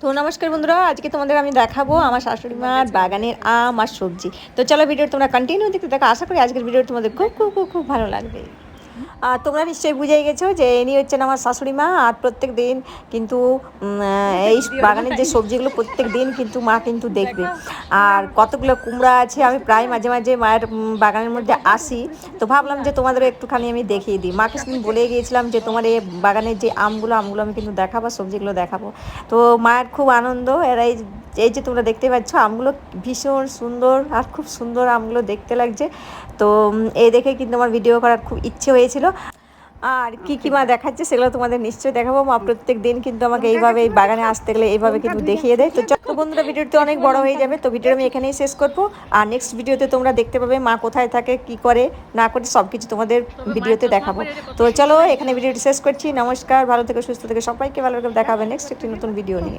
তো নমস্কার বন্ধুরা, আজকে তোমাদের আমি দেখাবো আমার শাশুড়ি মার বাগানের আম আর সবজি। তো চলো ভিডিও তোমরা কন্টিনিউ দেখতে দেখো। আশা করি আজকের ভিডিও তোমাদের খুব খুব খুব খুব ভালো লাগবে। আর তোমরা নিশ্চয়ই বুঝেই গেছো যে ইনি হচ্ছেন আমার শাশুড়ি মা। আর প্রত্যেক দিন কিন্তু এই বাগানের যে সবজিগুলো প্রত্যেক দিন কিন্তু মা কিন্তু দেখবে। আর কতগুলো কুমড়া আছে, আমি প্রায় মাঝে মাঝে মায়ের বাগানের মধ্যে আসি। তো ভাবলাম যে তোমাদেরও একটুখানি আমি দেখিয়ে দিই। মাকে সেদিন বলে গিয়েছিলাম যে তোমার এই বাগানের যে আমগুলো আমি কিন্তু দেখাবো, সবজিগুলো দেখাবো। তো মায়ের খুব আনন্দ। এই যে তোমরা দেখতে পাচ্ছ আমগুলো ভীষণ সুন্দর আর খুব সুন্দর আমগুলো দেখতে লাগছে। তো এই দেখে কিন্তু আমার ভিডিও করার খুব ইচ্ছে হয়েছিল। আর কি মা দেখাচ্ছে সেগুলো তোমাদের নিশ্চয়ই দেখাবো। মা প্রত্যেক দিন কিন্তু আমাকে এইভাবে এই বাগানে আসতে গেলে এইভাবে কিন্তু দেখিয়ে দেয়। তো চলো বন্ধুরা, ভিডিওটি অনেক বড় হয়ে যাবে, তো ভিডিওটা আমি এখানেই শেষ করবো। আর নেক্সট ভিডিওতে তোমরা দেখতে পাবে মা কোথায় থাকে, কি করে না করে সব কিছু তোমাদের ভিডিওতে দেখাবো। তো চলো এখানে ভিডিওটি শেষ করছি। নমস্কার, ভালো থেকে সুস্থ থেকে সবাইকে ভালো করে দেখাবে নেক্সট একটি নতুন ভিডিও নিয়ে।